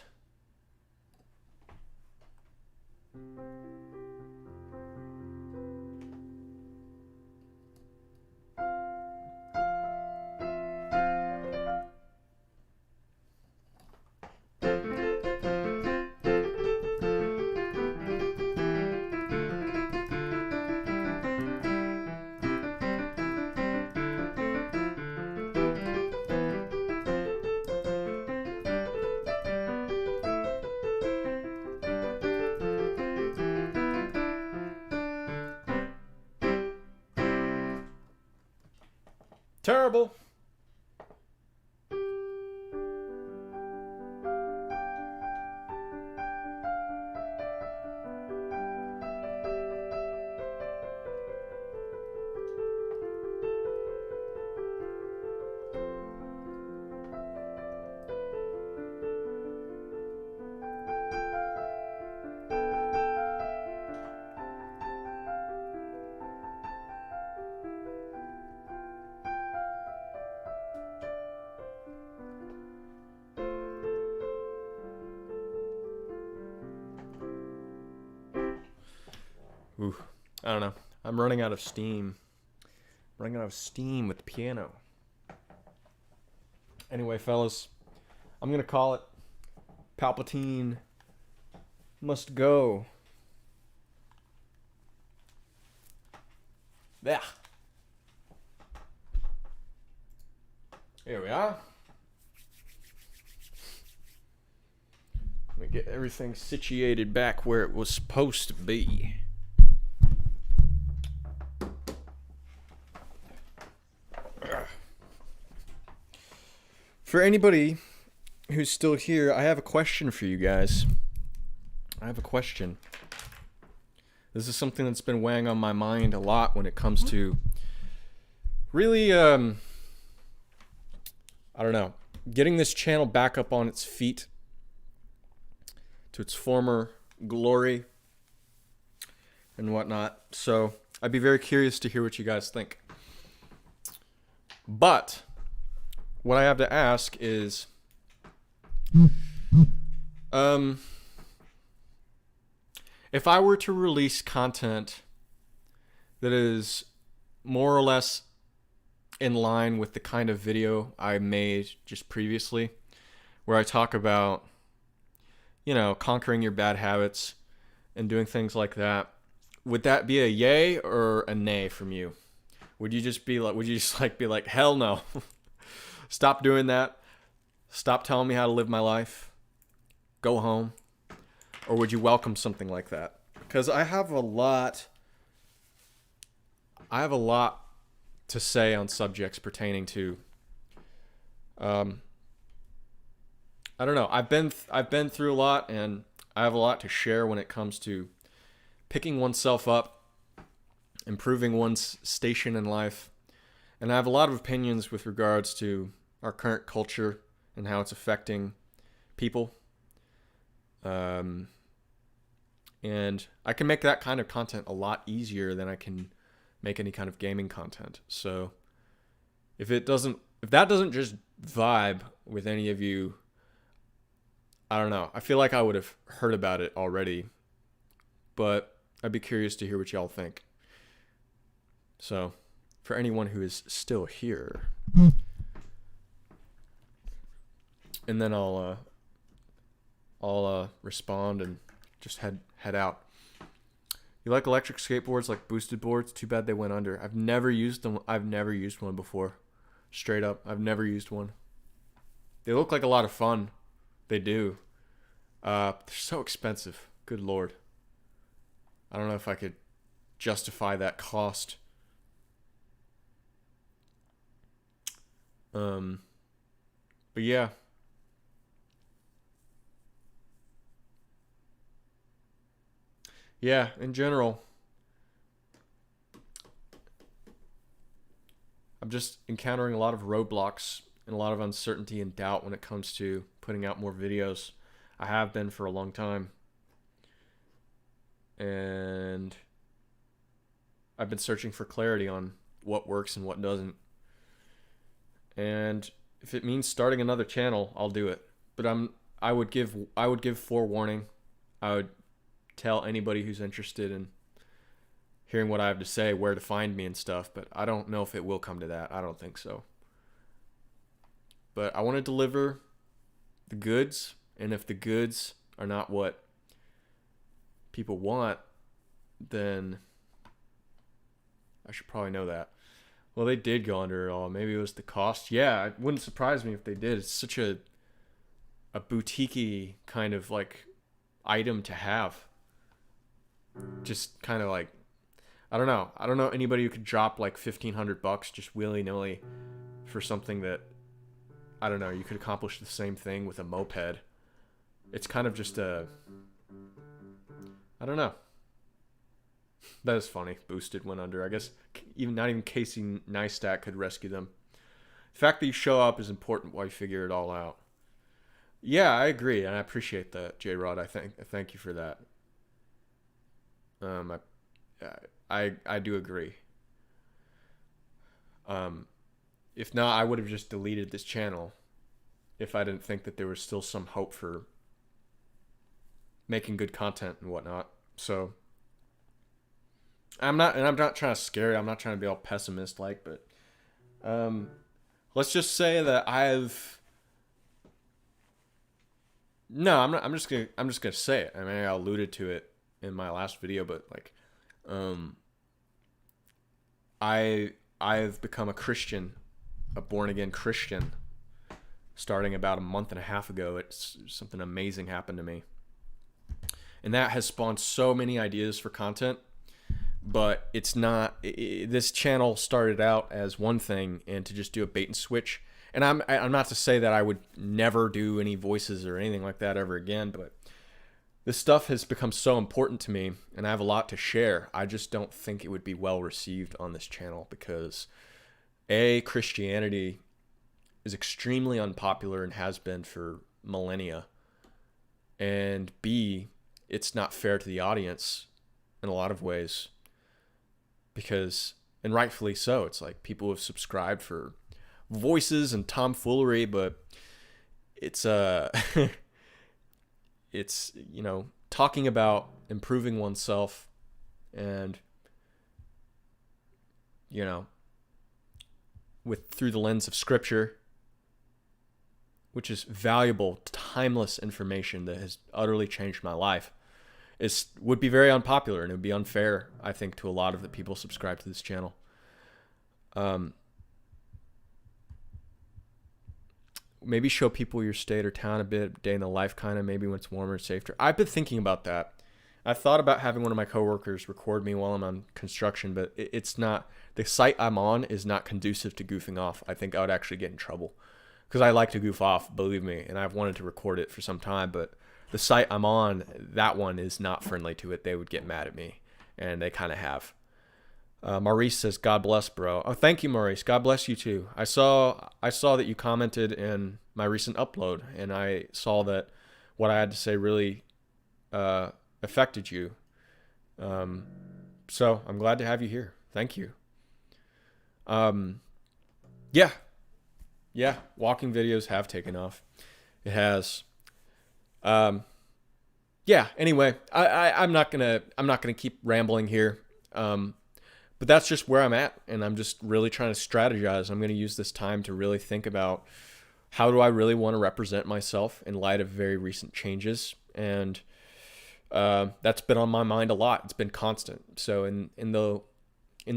[SPEAKER 1] Terrible. Ooh, I don't know. I'm running out of steam. Running out of steam with the piano. Anyway, fellas, I'm gonna call it. Palpatine must go. There. Here we are. Let me get everything situated back where it was supposed to be. For anybody who's still here, I have a question for you guys. I have a question. This is something that's been weighing on my mind a lot when it comes to really, I don't know, getting this channel back up on its feet to its former glory and whatnot. So I'd be very curious to hear what you guys think. But what I have to ask is, if I were to release content that is more or less in line with the kind of video I made just previously, where I talk about, you know, conquering your bad habits and doing things like that, would that be a yay or a nay from you? Would you just be like, hell no, stop doing that, stop telling me how to live my life, go home? Or would you welcome something like that? Because I have a lot to say on subjects pertaining to, I don't know. I've been through a lot, and I have a lot to share when it comes to picking oneself up, improving one's station in life, and I have a lot of opinions with regards to our current culture and how it's affecting people. And I can make that kind of content a lot easier than I can make any kind of gaming content. So if that doesn't just vibe with any of you, I don't know. I feel like I would have heard about it already, but I'd be curious to hear what y'all think. So for anyone who is still here, and then I'll respond and just head out. You like electric skateboards, like boosted boards? Too bad they went under. I've never used them. I've never used one before. Straight up, I've never used one. They look like a lot of fun. They do. They're so expensive. Good Lord. I don't know if I could justify that cost. But yeah. Yeah, in general, I'm just encountering a lot of roadblocks and a lot of uncertainty and doubt when it comes to putting out more videos. I have been for a long time. And I've been searching for clarity on what works and what doesn't. And if it means starting another channel, I'll do it. But I would give forewarning. I would tell anybody who's interested in hearing what I have to say where to find me and stuff, but I don't know if it will come to that. I don't think so. But I want to deliver the goods, and if the goods are not what people want, then I should probably know that. Well, they did go under it all. Maybe it was the cost. Yeah, it wouldn't surprise me if they did. It's such a boutique-y kind of like item to have. Just kind of like, I don't know anybody who could drop like $1,500 just willy-nilly for something that, I don't know, you could accomplish the same thing with a moped. It's kind of just I don't know. That is funny. Boosted went under. I guess not even Casey Neistat could rescue them. The fact that you show up is important while you figure it all out. Yeah, I agree, and I appreciate that, J-Rod. I thank you for that. I do agree. If not, I would have just deleted this channel if I didn't think that there was still some hope for making good content and whatnot. So I'm not trying to scare you. I'm not trying to be all pessimist like, but let's just say that I'm just gonna say it. I mean, I alluded to it in my last video, but like, I've become a Christian, a born again Christian, starting about a month and a half ago. It's something amazing happened to me. And that has spawned so many ideas for content, but it's not, this channel started out as one thing, and to just do a bait and switch. And I'm not to say that I would never do any voices or anything like that ever again, but this stuff has become so important to me, and I have a lot to share. I just don't think it would be well received on this channel because A, Christianity is extremely unpopular and has been for millennia, and B, it's not fair to the audience in a lot of ways because, and rightfully so, it's like people have subscribed for voices and tomfoolery, but it's it's, you know, talking about improving oneself and, you know, with through the lens of scripture, which is valuable, timeless information that has utterly changed my life, would be very unpopular, and it would be unfair, I think, to a lot of the people subscribed to this channel. Maybe show people your state or town a bit, day in the life kind of, maybe when it's warmer and safer. I've been thinking about that. I've thought about having one of my coworkers record me while I'm on construction, but it's not, the site I'm on is not conducive to goofing off. I think I would actually get in trouble because I like to goof off, believe me, and I've wanted to record it for some time, but the site I'm on, that one is not friendly to it. They would get mad at me, and they kind of have. Maurice says, God bless, bro. Oh, thank you, Maurice. God bless you too. I saw that you commented in my recent upload, and I saw that what I had to say really affected you. So I'm glad to have you here. Thank you. Yeah, walking videos have taken off. It has. Yeah, anyway, I'm not gonna keep rambling here. But that's just where I'm at, and I'm just really trying to strategize. I'm going to use this time to really think about how do I really want to represent myself in light of very recent changes, and that's been on my mind a lot. It's been constant. So in the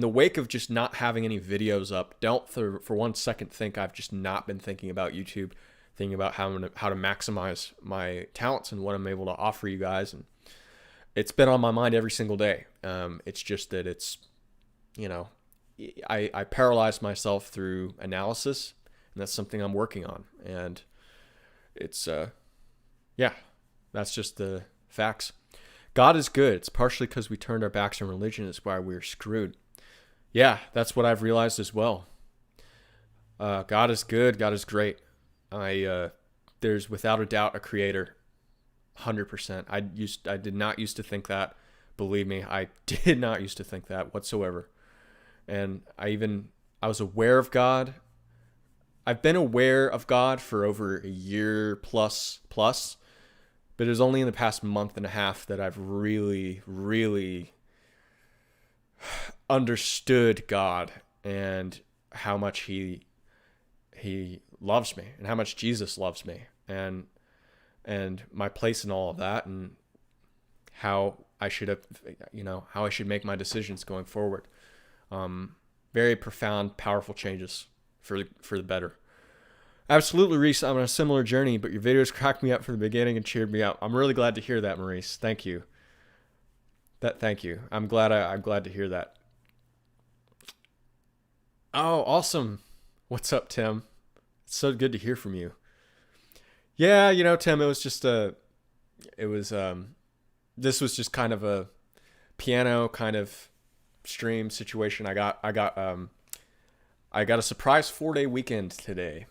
[SPEAKER 1] wake of just not having any videos up, don't for 1 second think I've just not been thinking about YouTube, thinking about how to maximize my talents and what I'm able to offer you guys, and it's been on my mind every single day. It's just that it's, you know, I paralyzed myself through analysis, and that's something I'm working on. And it's, yeah, that's just the facts. God is good. It's partially because we turned our backs on religion. It's why we're screwed. Yeah, that's what I've realized as well. God is good. God is great. There's without a doubt a creator. 100%. I did not used to think that. Believe me, I did not used to think that whatsoever. And I was aware of God. I've been aware of God for over a year plus, but it was only in the past month and a half that I've really, really understood God and how much he loves me and how much Jesus loves me and my place in all of that, and how I should make my decisions going forward. Very profound, powerful changes for the better. Absolutely, Reese. I'm on a similar journey, but your videos cracked me up from the beginning and cheered me up. I'm really glad to hear that, Maurice. Thank you. Thank you. I'm glad to hear that. Oh, awesome. What's up, Tim? It's so good to hear from you. Yeah, you know, Tim, it was just this was just kind of a piano kind of stream situation. I got a surprise 4-day weekend today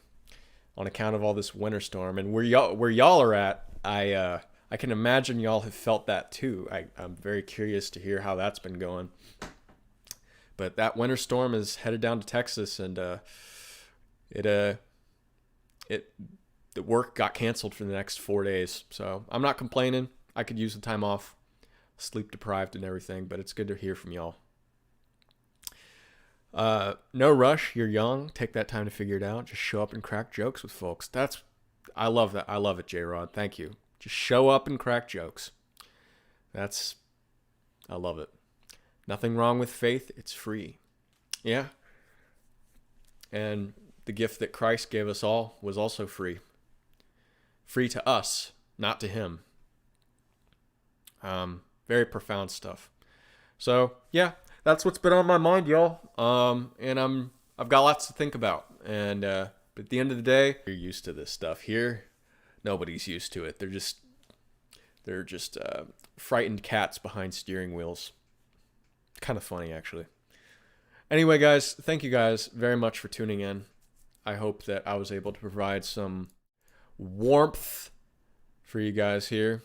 [SPEAKER 1] on account of all this winter storm, and where y'all are at, I can imagine y'all have felt that too. I'm very curious to hear how that's been going. But that winter storm is headed down to Texas, and the work got canceled for the next 4 days. So I'm not complaining. I could use the time off, sleep deprived and everything, but it's good to hear from y'all. No rush. You're young. Take that time to figure it out. Just show up and crack jokes with folks. I love that. I love it, J-Rod. Thank you. Just show up and crack jokes. I love it. Nothing wrong with faith. It's free. Yeah. And the gift that Christ gave us all was also free. Free to us, not to him. Very profound stuff. So, yeah, that's what's been on my mind, y'all. And I've got lots to think about. And but at the end of the day, you're used to this stuff here. Nobody's used to it. They're just frightened cats behind steering wheels. Kind of funny, actually. Anyway, guys, thank you guys very much for tuning in. I hope that I was able to provide some warmth for you guys here.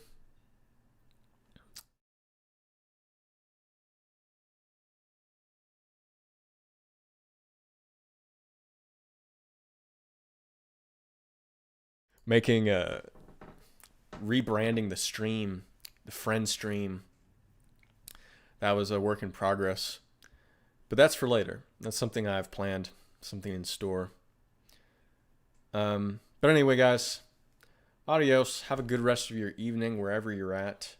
[SPEAKER 1] Rebranding the stream, the friend stream. That was a work in progress. But that's for later. That's something I've planned, something in store. But anyway, guys, adios. Have a good rest of your evening wherever you're at.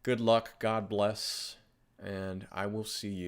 [SPEAKER 1] Good luck, God bless, and I will see you